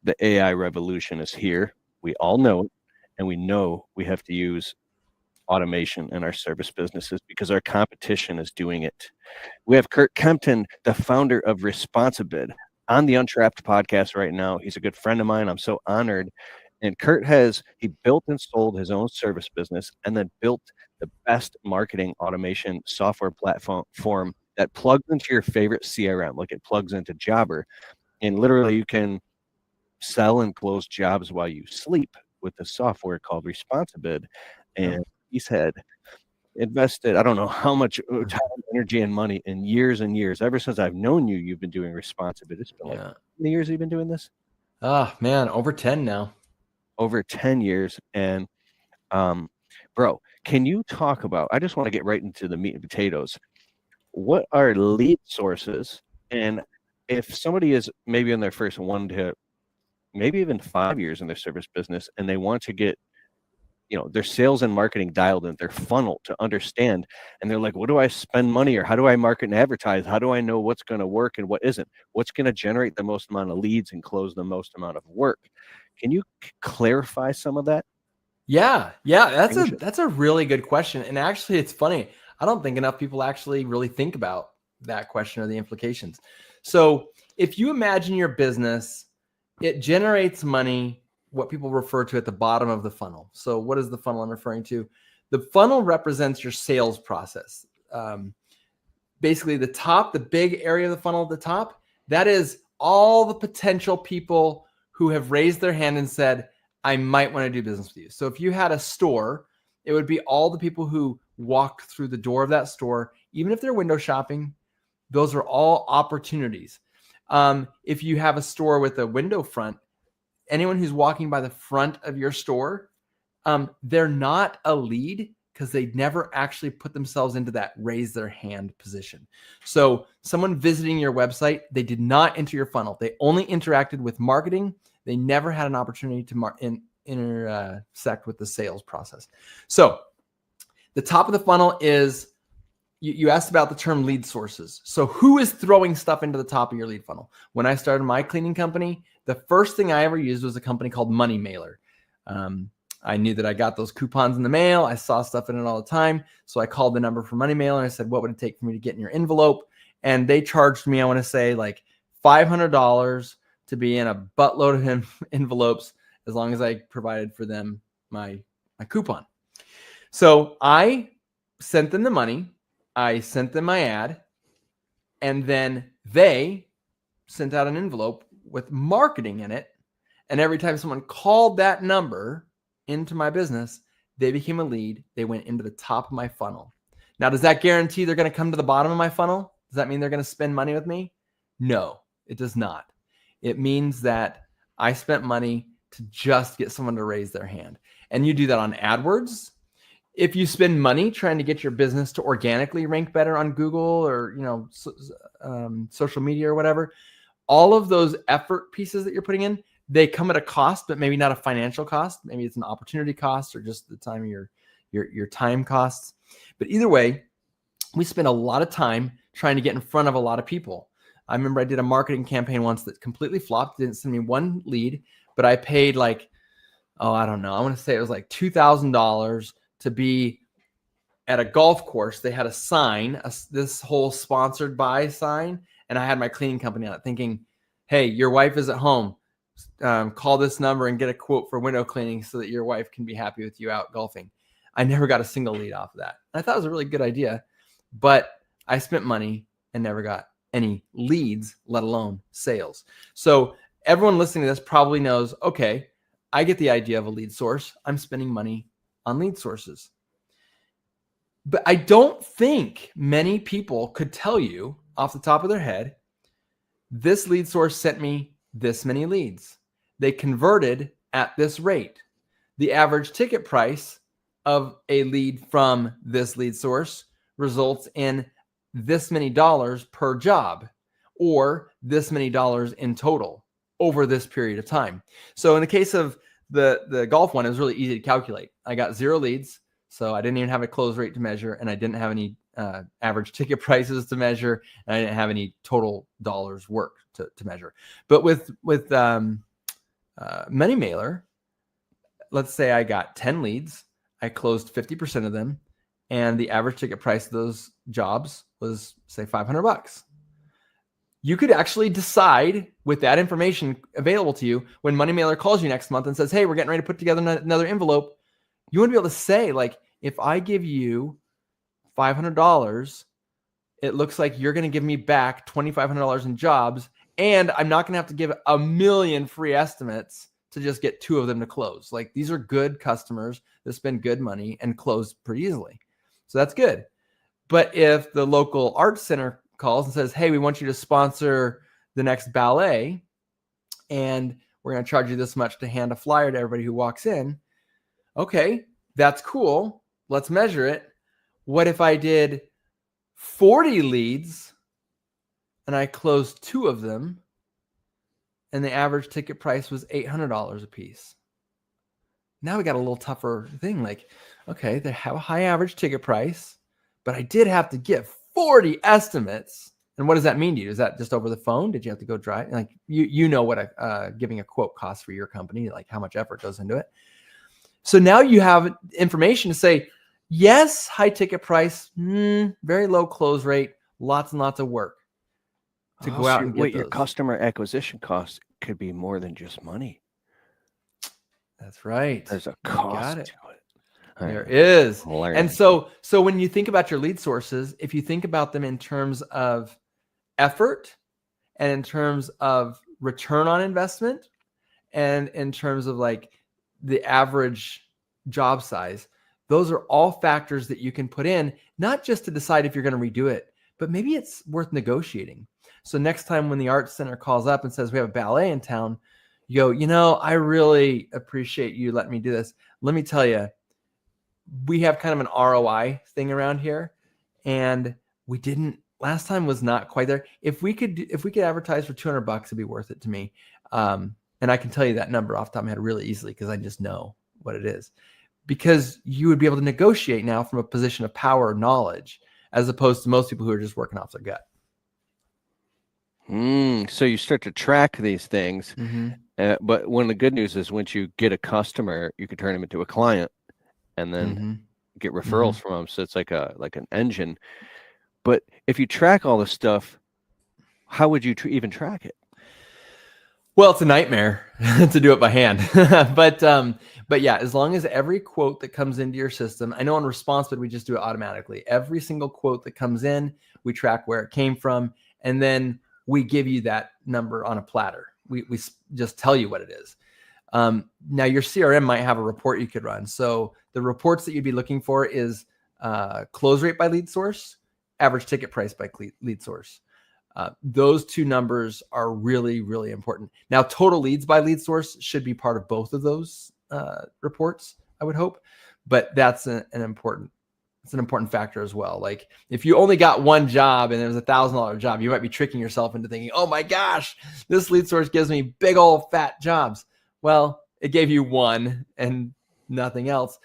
the AI revolution is here. We all know it, and we know we have to use automation in our service businesses because our competition is doing it. We have Curt Kempton, the founder of Responsibid, on the Untrapped podcast right now. He's a good friend of mine. I'm so honored. And Curt he built and sold his own service business and then built the best marketing automation software platform that plugs into your favorite CRM, like it plugs into Jobber. And literally you can sell and close jobs while you sleep with the software called Responsibid. And he's had invested, I don't know how much time, energy, and money in years and years. Ever since I've known you, you've been doing Responsibid. It's been like, how many years have you been doing this? Oh, man, over 10 now. Over 10 years. And bro, can you talk about, I just want to get right into the meat and potatoes. What are lead sources? And if somebody is maybe in their first 1 to maybe even 5 years in their service business and they want to get their sales and marketing dialed in, their funnel to understand, and they're like, what do I spend money, or how do I market and advertise? How do I know what's going to work and what isn't? What's going to generate the most amount of leads and close the most amount of work? Can you clarify some of that? Yeah, that's a really good question. And actually, it's funny. I don't think enough people actually really think about that question or the implications. So if you imagine your business, it generates money, what people refer to at the bottom of the funnel. So what is the funnel I'm referring to? The funnel represents your sales process. Basically the top, the big area of the funnel at the top, that is all the potential people who have raised their hand and said, I might want to do business with you. So if you had a store, it would be all the people who walked through the door of that store, even if they're window shopping. Those are all opportunities. If you have a store with a window front, anyone who's walking by the front of your store, they're not a lead because they never actually put themselves into that raise their hand position. So someone visiting your website, they did not enter your funnel. They only interacted with marketing. They never had an opportunity to intersect with the sales process. So the top of the funnel is, you asked about the term lead sources. So who is throwing stuff into the top of your lead funnel? When I started my cleaning company, the first thing I ever used was a company called Money Mailer. I knew that I got those coupons in the mail. I saw stuff in it all the time. So I called the number for Money Mailer and I said, what would it take for me to get in your envelope? And they charged me, I want to say like $500 to be in a buttload of envelopes as long as I provided for them my coupon. So I sent them the money. I sent them my ad. And then they sent out an envelope with marketing in it. And every time someone called that number into my business, they became a lead. They went into the top of my funnel. Now, does that guarantee they're going to come to the bottom of my funnel? Does that mean they're going to spend money with me? No, it does not. It means that I spent money to just get someone to raise their hand. And you do that on AdWords. If you spend money trying to get your business to organically rank better on Google or social media or whatever, all of those effort pieces that you're putting in, they come at a cost, but maybe not a financial cost. Maybe it's an opportunity cost or just the time of your time costs. But either way, we spend a lot of time trying to get in front of a lot of people. I remember I did a marketing campaign once that completely flopped. Didn't send me one lead, but I paid I want to say it was like $2,000 to be at a golf course. They had a sign, this whole sponsored by sign, and I had my cleaning company on it thinking, hey, your wife is at home. Call this number and get a quote for window cleaning so that your wife can be happy with you out golfing. I never got a single lead off of that. I thought it was a really good idea, but I spent money and never got any leads, let alone sales. So everyone listening to this probably knows, okay, I get the idea of a lead source. I'm spending money on lead sources. But I don't think many people could tell you off the top of their head, this lead source sent me this many leads. They converted at this rate. The average ticket price of a lead from this lead source results in this many dollars per job, or this many dollars in total over this period of time. So in the case of the golf one, it was really easy to calculate. I got 0 leads, so I didn't even have a close rate to measure, and I didn't have any average ticket prices to measure, and I didn't have any total dollars worked to measure. But with money mailer, let's say I got 10 leads, I closed 50% of them, and the average ticket price of those jobs was, say, $500. You could actually decide with that information available to you when Money Mailer calls you next month and says, hey, we're getting ready to put together another envelope. You want to be able to say, like, if I give you $500, it looks like you're going to give me back $2,500 in jobs, and I'm not going to have to give a million free estimates to just get 2 of them to close. Like, these are good customers that spend good money and close pretty easily. So that's good. But if the local arts center calls and says, hey, we want you to sponsor the next ballet, and we're going to charge you this much to hand a flyer to everybody who walks in. Okay, that's cool. Let's measure it. What if I did 40 leads and I closed 2 of them, and the average ticket price was $800 a piece? Now we got a little tougher thing. Like, okay, they have a high average ticket price, but I did have to give 40 estimates. And what does that mean to you? Is that just over the phone? Did you have to go drive? Like, you know what giving a quote costs for your company, like how much effort goes into it. So now you have information to say, yes, high ticket price, very low close rate, lots and lots of work to go out and get those. Your customer acquisition costs could be more than just money. That's right. There's a cost to it. There is. And so when you think about your lead sources, if you think about them in terms of effort and in terms of return on investment and in terms of like the average job size, those are all factors that you can put in, not just to decide if you're going to redo it, but maybe it's worth negotiating. So next time when the arts center calls up and says we have a ballet in town, you go, I really appreciate you letting me do this. Let me tell you, we have kind of an ROI thing around here, and we didn't. Last time was not quite there. If we could advertise for $200, it'd be worth it to me. And I can tell you that number off the top of my head really easily because I just know what it is. Because you would be able to negotiate now from a position of power or knowledge, as opposed to most people who are just working off their gut. So you start to track these things, but one of the good news is once you get a customer, you can turn them into a client, and then get referrals from them. So it's like an engine. But if you track all this stuff, how would you even track it? Well, it's a nightmare to do it by hand. But yeah, as long as every quote that comes into your system, I know on ResponseBid, we just do it automatically. Every single quote that comes in, we track where it came from, and then we give you that number on a platter. We just tell you what it is. Now your CRM might have a report you could run. So the reports that you'd be looking for is close rate by lead source, average ticket price by lead source. Those 2 numbers are really, really important. Now, total leads by lead source should be part of both of those reports, I would hope, but that's an important factor as well. Like if you only got one job and it was $1,000 job, you might be tricking yourself into thinking, oh my gosh, this lead source gives me big old fat jobs. Well, it gave you one and nothing else,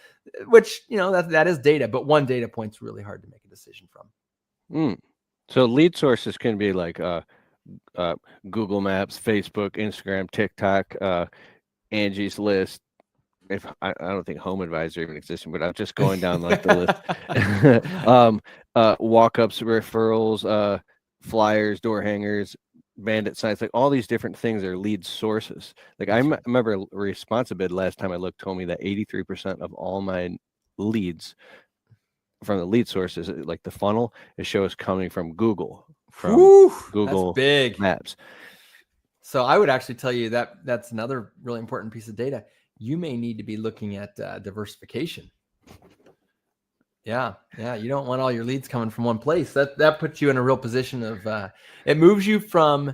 which, that is data, but one data point's really hard to make a decision from. So lead sources can be like Google Maps, Facebook, Instagram, TikTok, Angie's List. If I don't think Home Advisor even exists, but I'm just going down like the list. Walk-ups, referrals, flyers, door hangers, bandit signs, like all these different things are lead sources. Like I remember ResponseBid last time I looked told me that 83% of all my leads from the lead sources, like the funnel, it shows coming from Google, Google that's big. Maps. So I would actually tell you that that's another really important piece of data. You may need to be looking at diversification. Yeah. You don't want all your leads coming from one place. That puts you in a real position of, it moves you from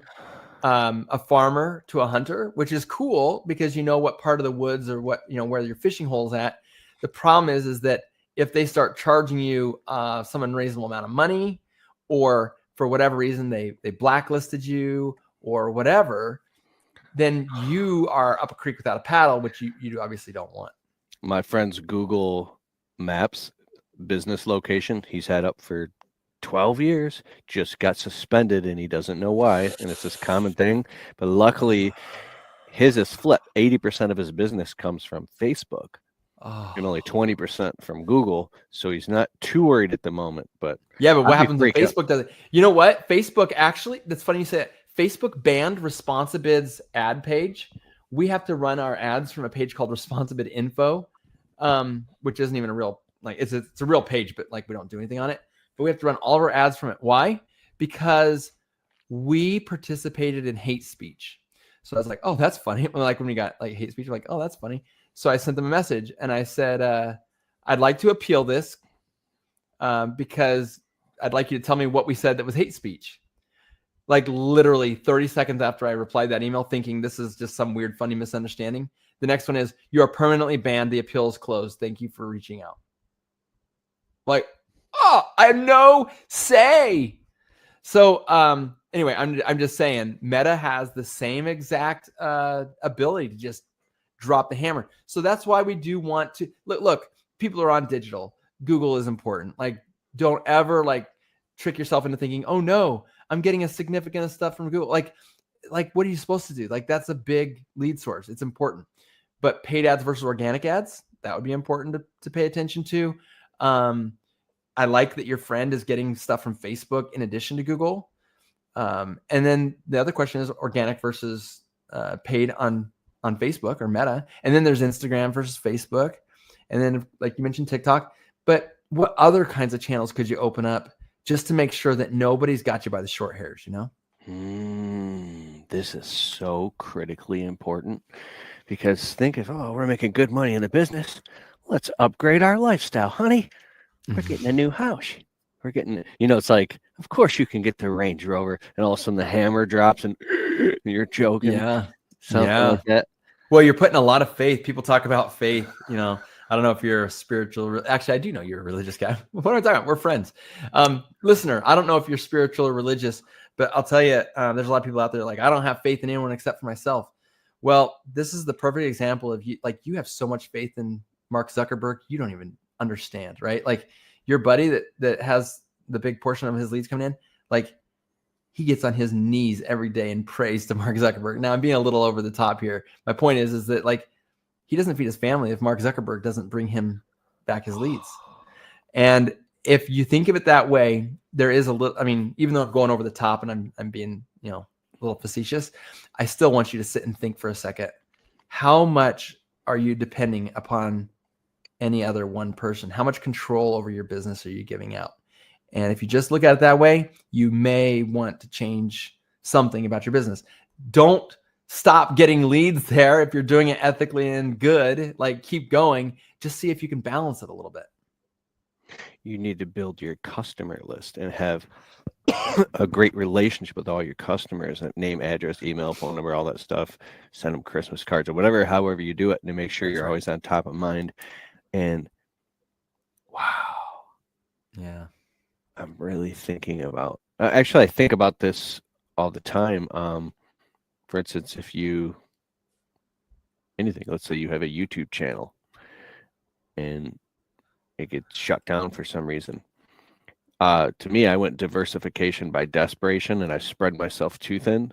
a farmer to a hunter, which is cool because you know what part of the woods or what, where your fishing hole's at. The problem is that if they start charging you some unreasonable amount of money, or for whatever reason they blacklisted you or whatever, then you are up a creek without a paddle, which you obviously don't want. My friend's Google Maps business location he's had up for 12 years just got suspended, and he doesn't know why, and it's this common thing. But luckily His is flipped. 80% of his business comes from Facebook and only Oh, 20% from Google. So he's not too worried at the moment. But yeah, but what I'd be happens when freaking out. Facebook does it? You know what? Facebook actually, that's funny you say it. Facebook banned Responsibid's ad page. We have to run our ads from a page called Responsibid Info, which isn't even a real, like, it's a real page, but like we don't do anything on it. But we have to run all of our ads from it. Why? Because we participated in hate speech. So I was like, oh, that's funny. Like when we got like hate speech, we're like, oh, that's funny. So I sent them a message and I said, I'd like to appeal this because I'd like you to tell me what we said that was hate speech. Like literally 30 seconds after I replied that email, thinking this is just some weird, funny misunderstanding. The next one is, you are permanently banned. The appeal is closed. Thank you for reaching out. Like, oh, I have no say. So anyway, I'm just saying Meta has the same exact ability to just drop the hammer. So that's why we do want to look, people are on digital. Google is important. Like, don't ever like trick yourself into thinking, oh no, I'm getting a significant stuff from Google. Like what are you supposed to do? Like, that's a big lead source. It's important. But paid ads versus organic ads, that would be important to pay attention to. I like that your friend is getting stuff from Facebook in addition to Google. And then the other question is organic versus paid on Facebook or Meta. And then there's Instagram versus Facebook. And then, like you mentioned, TikTok. But what other kinds of channels could you open up just to make sure that nobody's got you by the short hairs, you know? This is so critically important, because think of, oh, we're making good money in the business. Let's upgrade our lifestyle, honey. We're getting a new house. We're getting, it's like, of course you can get the Range Rover, and all of a sudden the hammer drops and you're joking. Yeah. Something like that. Well, you're putting a lot of faith. People talk about faith, I don't know if you're a spiritual, actually, I do know you're a religious guy. What am I talking about? We're friends. Listener, I don't know if you're spiritual or religious, but I'll tell you, there's a lot of people out there like, I don't have faith in anyone except for myself. Well, this is the perfect example of you. Like, you have so much faith in Mark Zuckerberg, you don't even understand, right? Like, your buddy that has the big portion of his leads coming in, like, he gets on his knees every day and prays to Mark Zuckerberg. Now, I'm being a little over the top here. My point is that, like, he doesn't feed his family if Mark Zuckerberg doesn't bring him back his leads. And if you think of it that way, there is a little, I mean, even though I'm going over the top and I'm being, a little facetious, I still want you to sit and think for a second. How much are you depending upon any other one person? How much control over your business are you giving out? And if you just look at it that way, you may want to change something about your business. Don't stop getting leads there if you're doing it ethically and good. Like, keep going. Just see if you can balance it a little bit. You need to build your customer list and have a great relationship with all your customers, name, address, email, phone number, all that stuff. Send them Christmas cards or whatever, however you do it, and make sure you're always on top of mind. And wow. Yeah. I'm really thinking about, actually, I think about this all the time. For instance, let's say you have a YouTube channel and it gets shut down for some reason. To me, I went diversification by desperation, and I spread myself too thin.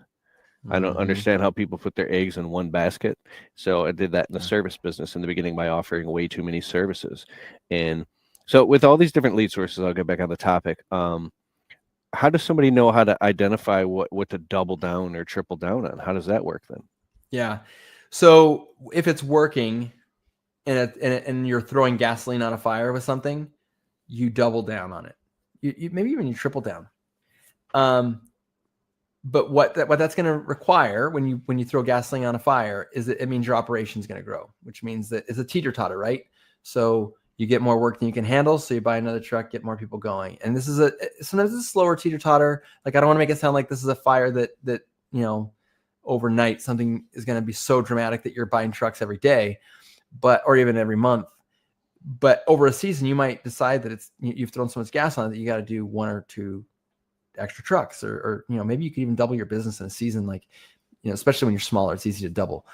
I don't understand how people put their eggs in one basket. So I did that in the service business in the beginning by offering way too many services. And so with all these different lead sources, I'll get back on the topic. How does somebody know how to identify what to double down or triple down on? How does that work then? Yeah. So if it's working and you're throwing gasoline on a fire with something, you double down on it. You maybe even you triple down. But what that's going to require when you throw gasoline on a fire is that it means your operation is going to grow, which means that it's a teeter-totter, right? So you get more work than you can handle, so you buy another truck, get more people going. And this is sometimes it's a slower teeter-totter. Like, I don't want to make it sound like this is a fire that overnight something is going to be so dramatic that you're buying trucks every day, or even every month. But over a season, you might decide that you've thrown so much gas on it that you got to do one or two extra trucks, or maybe you could even double your business in a season. Like, especially when you're smaller, it's easy to double.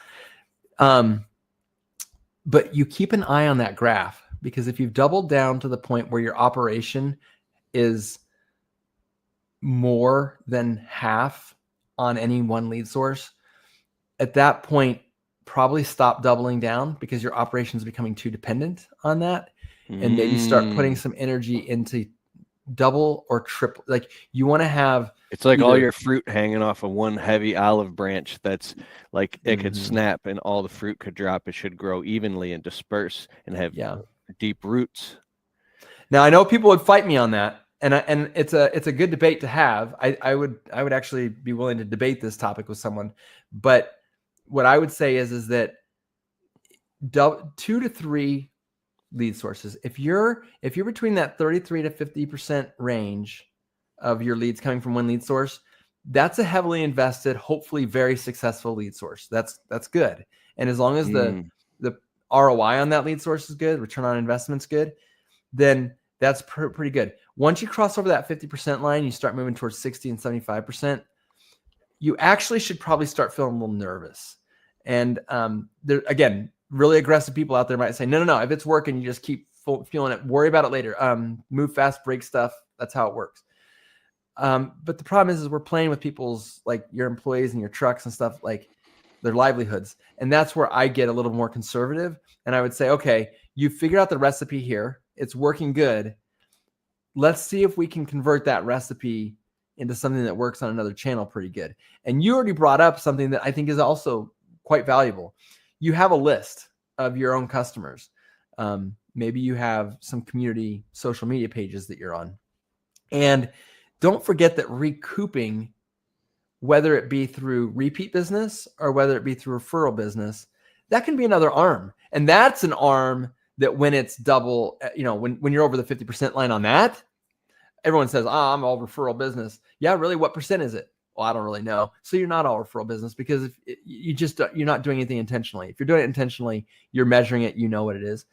But you keep an eye on that graph, because if you've doubled down to the point where your operation is more than half on any one lead source, at that point, probably stop doubling down because your operation is becoming too dependent on that, and maybe start putting some energy into double or triple. Like you want to have, it's like all your fruit hanging off of one heavy olive branch that's like it could snap and all the fruit could drop. It should grow evenly and disperse and have deep roots. Now I know people would fight me on that, and it's a good debate to have. I would actually be willing to debate this topic with someone, but what I would say is that 2 to 3 lead sources. If you're between that 33 to 50% range of your leads coming from one lead source, that's a heavily invested, hopefully very successful lead source. That's good. And as long as the ROI on that lead source is good, return on investment's good, then that's pretty good. Once you cross over that 50% line, you start moving towards 60 and 75%. You actually should probably start feeling a little nervous. And there, again, really aggressive people out there might say, no. If it's working, you just keep feeling it. Worry about it later. Move fast, break stuff. That's how it works. But the problem is we're playing with people's, like your employees and your trucks and stuff, like their livelihoods. And that's where I get a little more conservative. And I would say, okay, you figured out the recipe here. It's working good. Let's see if we can convert that recipe into something that works on another channel pretty good. And you already brought up something that I think is also quite valuable. You have a list of your own customers. Maybe you have some community social media pages that you're on. And don't forget that recouping, whether it be through repeat business or whether it be through referral business, that can be another arm. And that's an arm that when it's double, when you're over the 50% line on that, everyone says, I'm all referral business. Yeah, really? What percent is it? Well, I don't really know. So you're not all referral business because if you're not doing anything intentionally. If you're doing it intentionally, you're measuring it, you know what it is.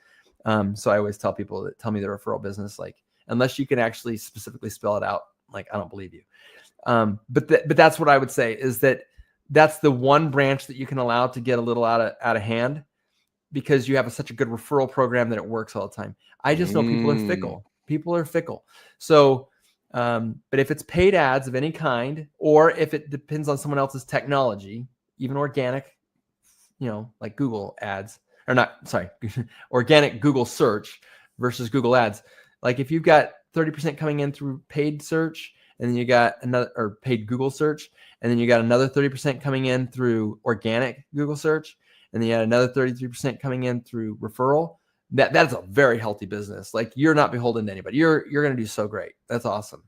So I always tell people that tell me they're referral business, like, unless you can actually specifically spell it out, like, I don't believe you. But that's what I would say is that's the one branch that you can allow to get a little out of hand because you have such a good referral program that it works all the time. I just know people are fickle. People are fickle. So, but if it's paid ads of any kind, or if it depends on someone else's technology, even organic, like Google ads, or not, sorry, organic Google search versus Google ads. Like if you've got 30% coming in through paid search, and then you got another, or paid Google search, and then you got another 30% coming in through organic Google search, and then you had another 33% coming in through referral. That's a very healthy business. Like you're not beholden to anybody. You're going to do so great. That's awesome.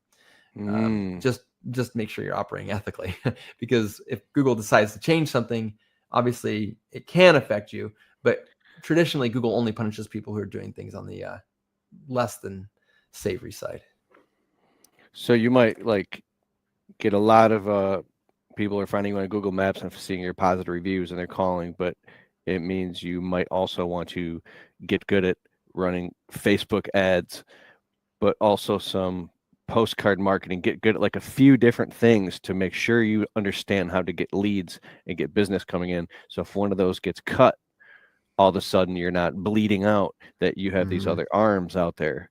Just make sure you're operating ethically because if Google decides to change something, obviously it can affect you, but traditionally Google only punishes people who are doing things on the less than savory side. So you might like get a lot of people are finding you on Google Maps and seeing your positive reviews and they're calling, but it means you might also want to get good at running Facebook ads, but also some postcard marketing, get good at like a few different things to make sure you understand how to get leads and get business coming in. So if one of those gets cut, all of a sudden you're not bleeding out that you have these other arms out there.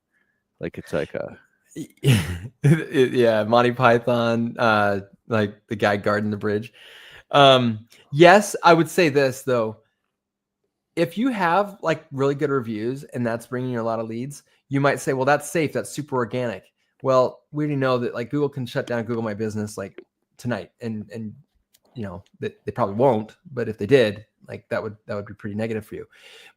Like it's like a yeah, Monty Python, like the guy guarding the bridge. Yes, I would say this though. If you have like really good reviews and that's bringing you a lot of leads, you might say, well, that's safe. That's super organic. Well, we already know that like Google can shut down Google My Business like tonight. And they probably won't, but if they did, like that would be pretty negative for you.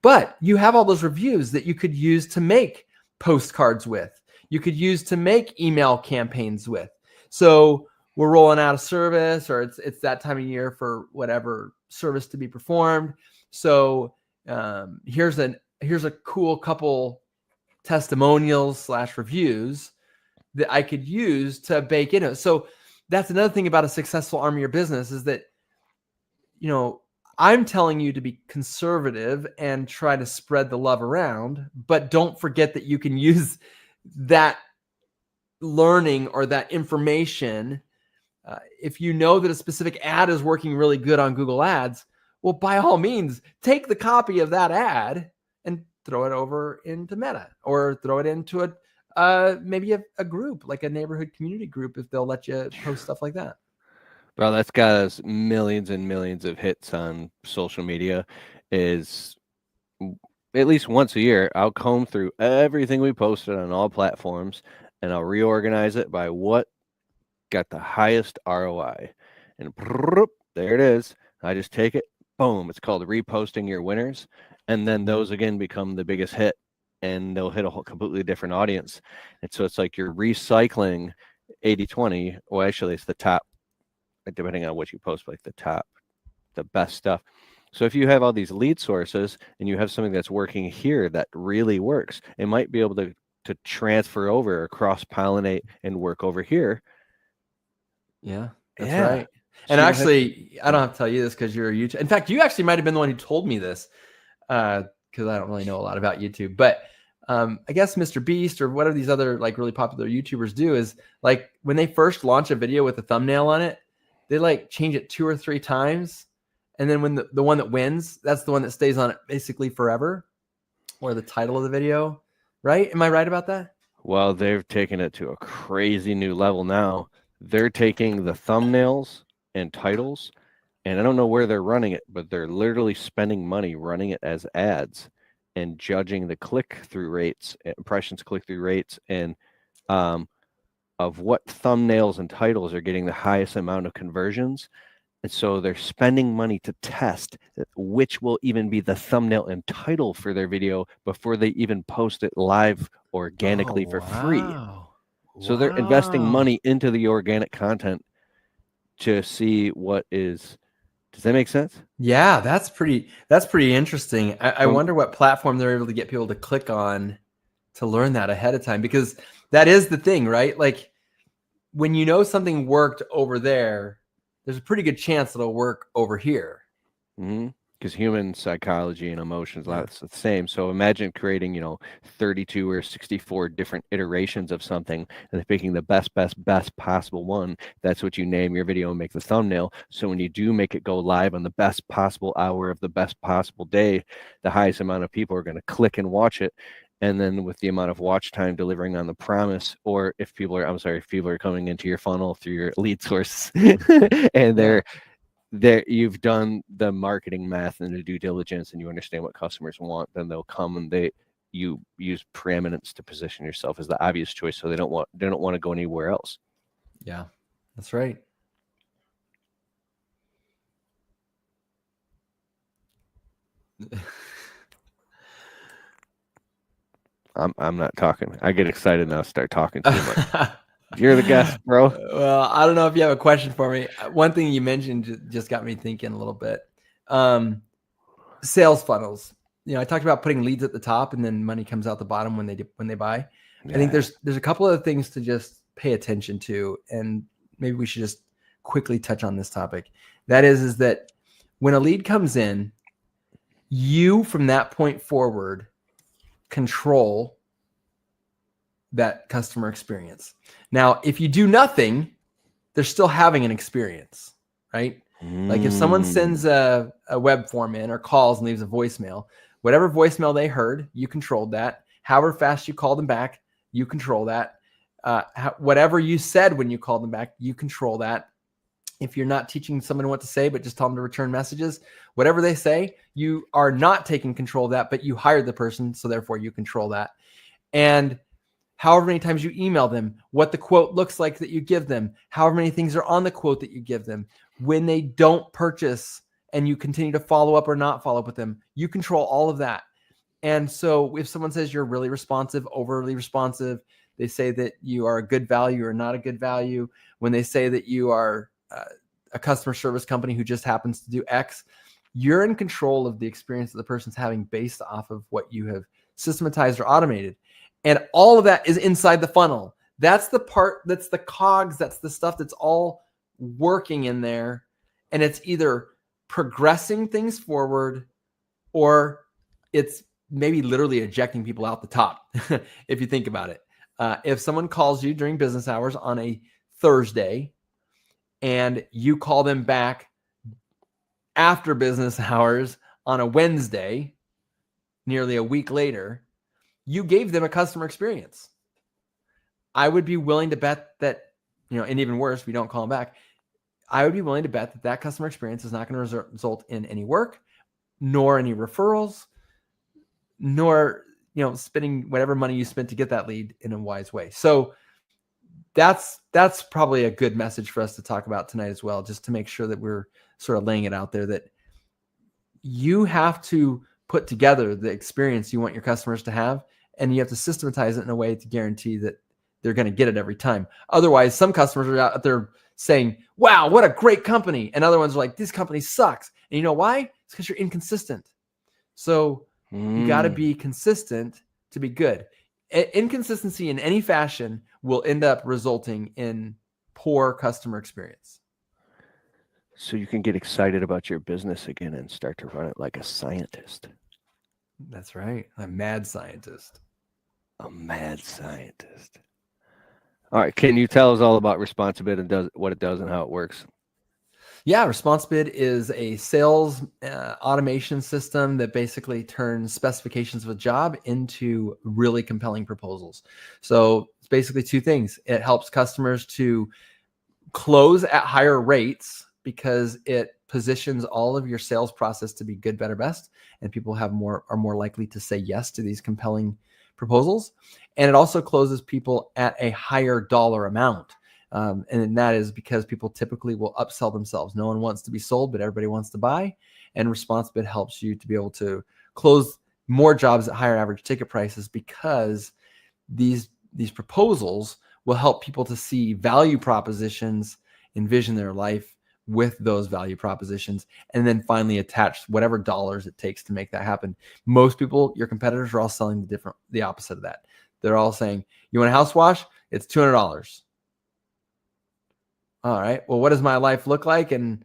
But you have all those reviews that you could use to make postcards with. You could use to make email campaigns with. So we're rolling out a service, or it's that time of year for whatever service to be performed. So here's a cool couple testimonials / reviews that I could use to bake in it. So that's another thing about a successful arm of your business is that, I'm telling you to be conservative and try to spread the love around, but don't forget that you can use that learning or that information. If you know that a specific ad is working really good on Google Ads, well, by all means, take the copy of that ad and throw it over into Meta, or throw it into maybe a group, like a neighborhood community group, if they'll let you post stuff like that. Bro, that's got us millions and millions of hits on social media. Is at least once a year, I'll comb through everything we posted on all platforms and I'll reorganize it by what got the highest ROI. And there it is. I just take it, boom. It's called reposting your winners. And then those again become the biggest hit and they'll hit a whole completely different audience. And so it's like you're recycling 80/20. Well, actually, it's the top, depending on what you post, like the best stuff. So if you have all these lead sources and you have something that's working here that really works, it might be able to transfer over or cross pollinate and work over here. Yeah, that's right. So and actually, I don't have to tell you this because you're a YouTube. In fact, you actually might have been the one who told me this because I don't really know a lot about YouTube. But I guess Mr. Beast or whatever these other like really popular YouTubers do is like when they first launch a video with a thumbnail on it, they like change it 2 or 3 times. And then when the one that wins, that's the one that stays on it basically forever, or the title of the video, right? Am I right about that? Well, they've taken it to a crazy new level now. They're taking the thumbnails and titles, and I don't know where they're running it, but they're literally spending money running it as ads and judging the click-through rates, impressions, click-through rates, and of what thumbnails and titles are getting the highest amount of conversions. And so they're spending money to test which will even be the thumbnail and title for their video before they even post it live organically for free. So they're investing money into the organic content to see what is. Does that make sense? Yeah, that's pretty interesting. I wonder what platform they're able to get people to click on to learn that ahead of time, because that is the thing, right? Like when you know something worked over there, there's a pretty good chance it'll work over here. Because human psychology and emotions, that's the same. So imagine creating, 32 or 64 different iterations of something and picking the best possible one. That's what you name your video and make the thumbnail. So when you do make it go live on the best possible hour of the best possible day, the highest amount of people are going to click and watch it. And then with the amount of watch time delivering on the promise, or if people are coming into your funnel through your lead sources and you've done the marketing math and the due diligence and you understand what customers want, then they'll come and you use preeminence to position yourself as the obvious choice. So they don't want to go anywhere else. Yeah, that's right. I'm not talking. I get excited now. Start talking too much. You're the guest, bro. Well, I don't know if you have a question for me. One thing you mentioned just got me thinking a little bit. Sales funnels. I talked about putting leads at the top and then money comes out the bottom when they buy. Yeah. I think there's a couple of things to just pay attention to, and maybe we should just quickly touch on this topic. That is that when a lead comes in, you from that point forward control that customer experience. Now, if you do nothing, they're still having an experience, right? Like if someone sends a web form in or calls and leaves a voicemail, whatever voicemail they heard, you controlled that. However fast you called them back, you control that. Whatever you said when you called them back, you control that. If you're not teaching someone what to say, but just tell them to return messages, whatever they say, you are not taking control of that, but you hired the person, so therefore you control that. And however many times you email them, what the quote looks like that you give them, however many things are on the quote that you give them, when they don't purchase and you continue to follow up or not follow up with them, you control all of that. And so if someone says you're really responsive, overly responsive, they say that you are a good value or not a good value, when they say that you are a customer service company who just happens to do X, you're in control of the experience that the person's having based off of what you have systematized or automated. And all of that is inside the funnel. That's the part, that's the cogs, that's the stuff that's all working in there. And it's either progressing things forward or it's maybe literally ejecting people out the top, if you think about it. If someone calls you during business hours on a Thursday and you call them back after business hours on a Wednesday, nearly a week later, you gave them a customer experience. I would be willing to bet that, and even worse, we don't call them back. I would be willing to bet that that customer experience is not going to result in any work, nor any referrals, nor, spending whatever money you spent to get that lead in a wise way. So that's probably a good message for us to talk about tonight as well, just to make sure that we're sort of laying it out there that you have to put together the experience you want your customers to have, and you have to systematize it in a way to guarantee that they're going to get it every time. Otherwise, some customers are out there saying, wow, what a great company. And other ones are like, this company sucks. And you know why? It's because you're inconsistent. So you got to be consistent to be good. Inconsistency in any fashion will end up resulting in poor customer experience. So you can get excited about your business again and start to run it like a scientist. That's right. A mad scientist. A mad scientist. All right. Can you tell us all about ResponsiBid and what it does and how it works? Yeah, ResponsiBid is a sales automation system that basically turns specifications of a job into really compelling proposals. So it's basically two things. It helps customers to close at higher rates because it positions all of your sales process to be good, better, best, and people are more likely to say yes to these compelling proposals. And it also closes people at a higher dollar amount. And that is because people typically will upsell themselves. No one wants to be sold, but everybody wants to buy. And ResponsiBid helps you to be able to close more jobs at higher average ticket prices, because these proposals will help people to see value propositions, envision their life with those value propositions, and then finally attach whatever dollars it takes to make that happen. Most people, your competitors, are all selling the opposite of that. They're all saying, you want a house wash? It's $200. All right. Well, what does my life look like? And,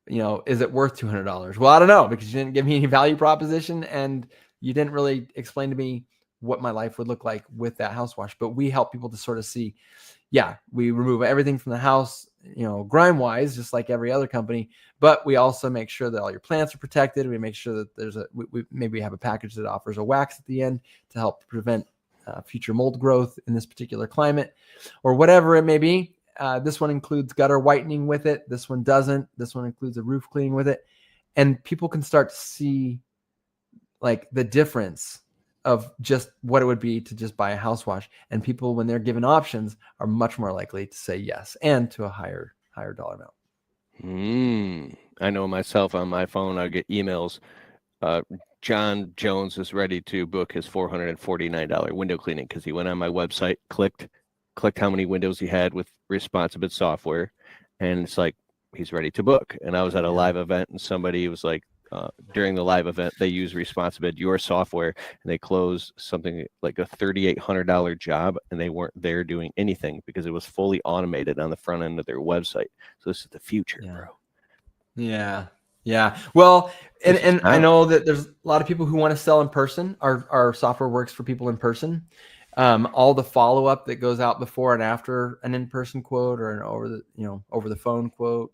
is it worth $200? Well, I don't know, because you didn't give me any value proposition and you didn't really explain to me what my life would look like with that house wash. But we help people to sort of see, yeah, we remove everything from the house, grime wise, just like every other company, but we also make sure that all your plants are protected. We make sure that we maybe have a package that offers a wax at the end to help prevent future mold growth in this particular climate, or whatever it may be. This one includes gutter whitening with it. This one doesn't. This one includes a roof cleaning with it. And people can start to see like the difference of just what it would be to just buy a house wash. And people, when they're given options, are much more likely to say yes, and to a higher dollar amount. I know myself, on my phone, I get emails. John Jones is ready to book his $449 window cleaning, because he went on my website, clicked how many windows he had with ResponsiBid software, and it's like, he's ready to book. And I was at a live event, and somebody was like, during the live event, they use ResponsiBid, your software, and they closed something like a $3,800 job, and they weren't there doing anything because it was fully automated on the front end of their website. So this is the future, bro. Yeah. Well, and I know that there's a lot of people who want to sell in person. Our software works for people in person. All the follow-up that goes out before and after an in-person quote or an over the phone quote,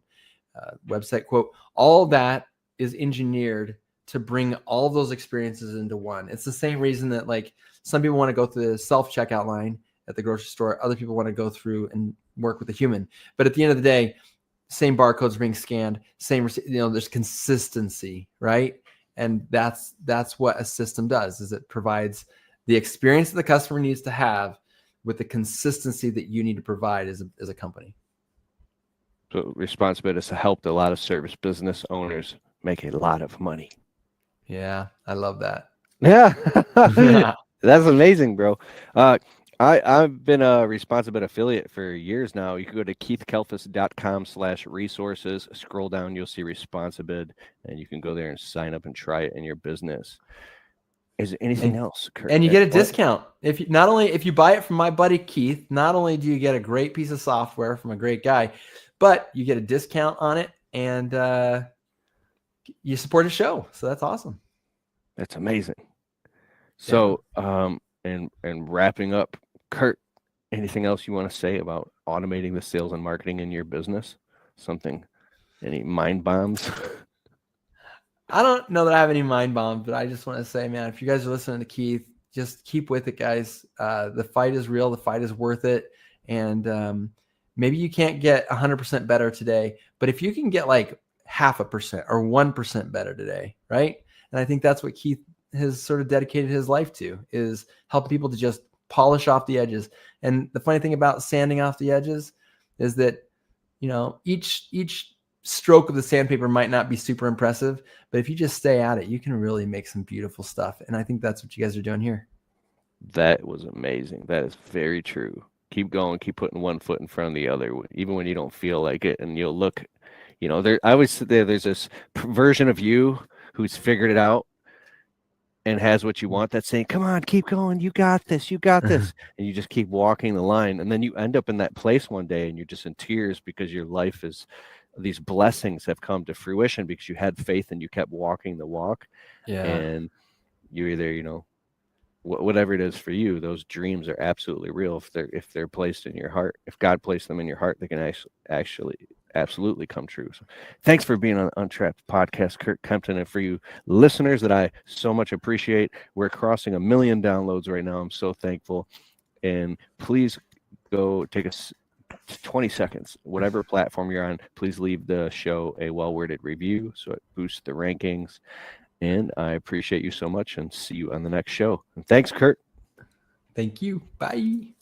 website quote, all that is engineered to bring all of those experiences into one. It's the same reason that, like, some people want to go through the self-checkout line at the grocery store. Other people want to go through and work with a human. But at the end of the day, same barcodes are being scanned, there's consistency, right? And that's what a system does, is it provides the experience that the customer needs to have with the consistency that you need to provide as a company. So ResponsiBid has helped a lot of service business owners make a lot of money. Yeah, I love that. Yeah. That's amazing, bro. I've been a ResponsiBid affiliate for years now. You can go to keithkelfis.com/resources. Scroll down, you'll see ResponsiBid, and you can go there and sign up and try it in your business. Is there anything else, Curt? And you get a discount. If you buy it from my buddy Keith, not only do you get a great piece of software from a great guy, but you get a discount on it, and you support a show. So that's awesome. That's amazing. So, and wrapping up, Curt, anything else you want to say about automating the sales and marketing in your business? Any mind bombs? I don't know that I have any mind bombs, but I just want to say, man, if you guys are listening to Keith, just keep with it, guys. The fight is real. The fight is worth it. And maybe you can't get 100% better today, but if you can get like 0.5% or 1% better today, right? And I think that's what Keith has sort of dedicated his life to, is help people to just polish off the edges. And the funny thing about sanding off the edges is that, you know, each stroke of the sandpaper might not be super impressive, but if you just stay at it, you can really make some beautiful stuff. And I think that's what you guys are doing here. That was amazing. That is very true. Keep going, keep putting one foot in front of the other, even when you don't feel like it. And you'll look, you know, I always say there's this version of you who's figured it out and has what you want, that's saying, come on, keep going, you got this, and you just keep walking the line, and then you end up in that place one day and you're just in tears because your life is, these blessings have come to fruition because you had faith and you kept walking the walk. And you either, you know, whatever it is for you, those dreams are absolutely real if they're placed in your heart. If God placed them in your heart, they can actually absolutely come true. So thanks for being on Untrapped Podcast, Curt Kempton. And for you listeners that I so much appreciate, we're crossing 1 million downloads right now. I'm so thankful. And please go take us 20 seconds, whatever platform you're on, please leave the show a well-worded review so it boosts the rankings. And I appreciate you so much, and see you on the next show. And thanks, Curt. Thank you. Bye.